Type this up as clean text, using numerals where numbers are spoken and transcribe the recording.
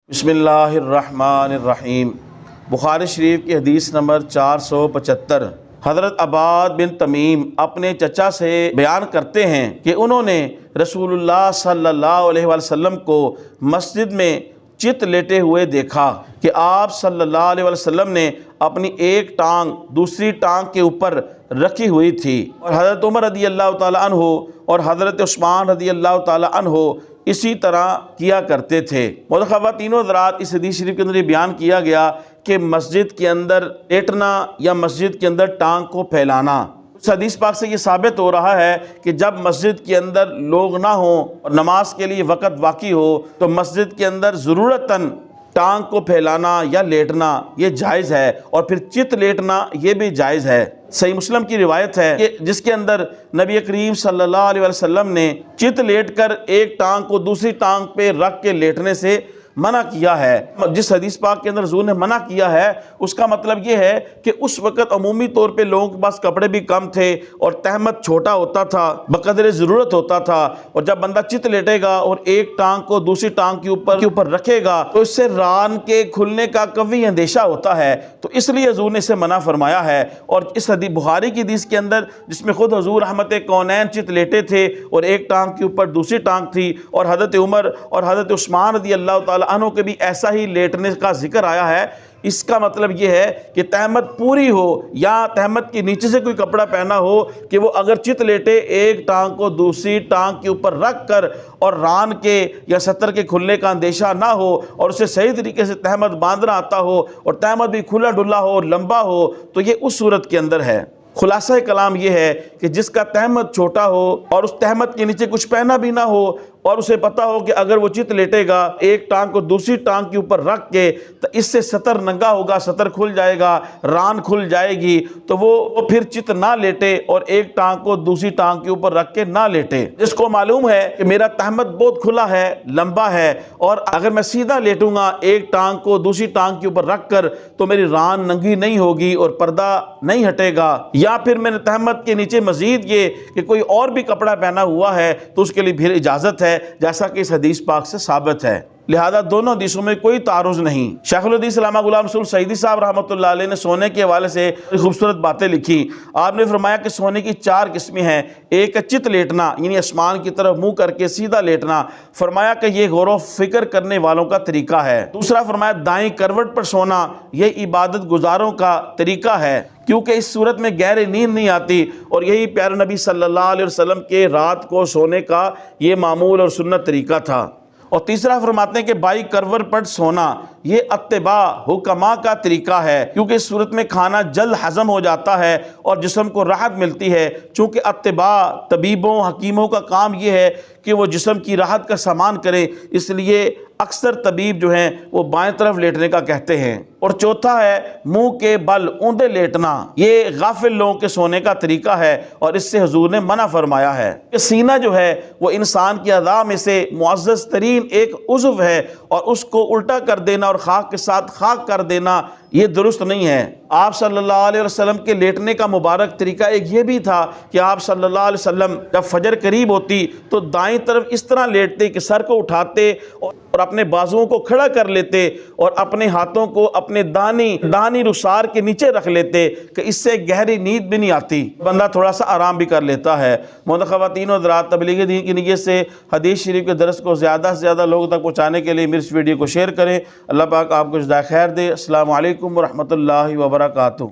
بسم اللہ الرحمن الرحیم۔ بخاری شریف کی حدیث نمبر 475۔ حضرت عباد بن تمیم اپنے چچا سے بیان کرتے ہیں کہ انہوں نے رسول اللہ صلی اللہ علیہ وسلم کو مسجد میں چت لیٹے ہوئے دیکھا کہ آپ صلی اللہ علیہ وسلم نے اپنی ایک ٹانگ دوسری ٹانگ کے اوپر رکھی ہوئی تھی، اور حضرت عمر رضی اللہ تعالیٰ عنہ اور حضرت عثمان رضی اللہ تعالیٰ عنہ اسی طرح کیا کرتے تھے۔ متخوہ تینوں حضرات اس حدیث شریف کے اندر یہ بیان کیا گیا کہ مسجد کے اندر لیٹنا یا مسجد کے اندر ٹانگ کو پھیلانا۔ اس حدیث پاک سے یہ ثابت ہو رہا ہے کہ جب مسجد کے اندر لوگ نہ ہوں اور نماز کے لیے وقت باقی ہو تو مسجد کے اندر ضرورتاً ٹانگ کو پھیلانا یا لیٹنا یہ جائز ہے، اور پھر چت لیٹنا یہ بھی جائز ہے۔ صحیح مسلم کی روایت ہے کہ جس کے اندر نبی کریم صلی اللہ علیہ وسلم نے چت لیٹ کر ایک ٹانگ کو دوسری ٹانگ پہ رکھ کے لیٹنے سے منع کیا ہے۔ جس حدیث پاک کے اندر حضور نے منع کیا ہے اس کا مطلب یہ ہے کہ اس وقت عمومی طور پہ لوگوں کے پاس کپڑے بھی کم تھے اور تہمت چھوٹا ہوتا تھا، بقدر ضرورت ہوتا تھا، اور جب بندہ چت لیٹے گا اور ایک ٹانگ کو دوسری ٹانگ کے اوپر رکھے گا تو اس سے ران کے کھلنے کا قوی اندیشہ ہوتا ہے، تو اس لیے حضور نے اسے منع فرمایا ہے۔ اور اس حدیث بخاری کی حدیث کے اندر جس میں خود حضور رحمت کونین چت لیٹے تھے اور ایک ٹانگ کے اوپر دوسری ٹانگ تھی، اور حضرت عمر اور حضرت عثمان رضی اللہ تعالیٰ عنہ کے بھی ایسا ہی لیٹنے کا ذکر آیا ہے، اس کا مطلب یہ ہے کہ تہمت پوری ہو یا تہمت کے نیچے سے کوئی کپڑا پہنا ہو کہ وہ اگر چت لیٹے ایک ٹانگ کو دوسری ٹانگ کے اوپر رکھ کر اور ران کے یا ستر کے کھلنے کا اندیشہ نہ ہو اور اسے صحیح طریقے سے تہمت باندھنا آتا ہو اور تہمت بھی کھلا ڈلا ہو لمبا ہو تو یہ اس صورت کے اندر ہے۔ خلاصہ کلام یہ ہے کہ جس کا تہمت چھوٹا ہو اور اس تہمت کے نیچے کچھ پہنا بھی نہ ہو اور اسے پتا ہو کہ اگر وہ چت لیٹے گا ایک ٹانگ کو دوسری ٹانگ کے اوپر رکھ کے تو اس سے ستر ننگا ہوگا، ستر کھل جائے گا، ران کھل جائے گی، تو وہ پھر چت نہ لیٹے اور ایک ٹانگ کو دوسری ٹانگ کے اوپر رکھ کے نہ لیٹے۔ جس کو معلوم ہے کہ میرا تہمت بہت کھلا ہے، لمبا ہے، اور اگر میں سیدھا لیٹوں گا ایک ٹانگ کو دوسری ٹانگ کے اوپر رکھ کر تو میری ران ننگی نہیں ہوگی اور پردہ نہیں ہٹے گا، یا پھر میں نے تہمت کے نیچے مزید یہ کہ کوئی اور بھی کپڑا پہنا ہوا ہے تو اس کے لیے بھی اجازت ہے، جیسا کہ اس حدیث پاک سے ثابت ہے۔ لہذا دونوں حدیثوں میں کوئی تعارض نہیں۔ شیخ الحدیث علامہ غلام رسول سعیدی صاحب رحمۃ اللہ علیہ نے سونے کے حوالے سے خوبصورت باتیں لکھی۔ آپ نے فرمایا کہ سونے کی 4 قسمیں ہیں۔ ایک ہے چت لیٹنا، یعنی آسمان کی طرف منہ کر کے سیدھا لیٹنا، فرمایا کہ یہ غور و فکر کرنے والوں کا طریقہ ہے۔ دوسرا فرمایا دائیں کروٹ پر سونا، یہ عبادت گزاروں کا طریقہ ہے، کیونکہ اس صورت میں گہری نیند نہیں آتی، اور یہی پیارے نبی صلی اللہ علیہ وسلم کے رات کو سونے کا یہ معمول اور سنت طریقہ تھا۔ اور تیسرا فرماتے ہیں کہ بائی کروٹ پر سونا یہ اتباع حکماء کا طریقہ ہے، کیونکہ اس صورت میں کھانا جلد ہضم ہو جاتا ہے اور جسم کو راحت ملتی ہے۔ چونکہ اتباع طبیبوں حکیموں کا کام یہ ہے کہ وہ جسم کی راحت کا سامان کریں، اس لیے اکثر طبیب جو ہیں وہ بائیں طرف لیٹنے کا کہتے ہیں۔ اور چوتھا ہے منہ کے بل اوندے لیٹنا، یہ غافل لوگوں کے سونے کا طریقہ ہے، اور اس سے حضور نے منع فرمایا ہے کہ سینہ جو ہے وہ انسان کی اعضاء میں سے معزز ترین ایک عضو ہے، اور اس کو الٹا کر دینا اور خاک کے ساتھ خاک کر دینا یہ درست نہیں ہے۔ آپ صلی اللہ علیہ وسلم کے لیٹنے کا مبارک طریقہ ایک یہ بھی تھا کہ آپ صلی اللہ علیہ وسلم جب فجر قریب ہوتی تو دائیں طرف اس طرح لیٹتے کہ سر کو اٹھاتے اور اپنے بازوؤں کو کھڑا کر لیتے اور اپنے ہاتھوں کو اپنے دہانی رخسار کے نیچے رکھ لیتے کہ اس سے گہری نیند بھی نہیں آتی، بندہ تھوڑا سا آرام بھی کر لیتا ہے۔ محترم خواتین و حضرات، تبلیغ دین کی نیت سے حدیث شریف کے درس کو زیادہ سے زیادہ لوگوں تک پہنچانے کے لیے میری اس ویڈیو کو شیئر کریں۔ اللہ پاک آپ کو جزائے خیر دے۔ السلام علیکم ورحمۃ اللہ وبرکاتہ۔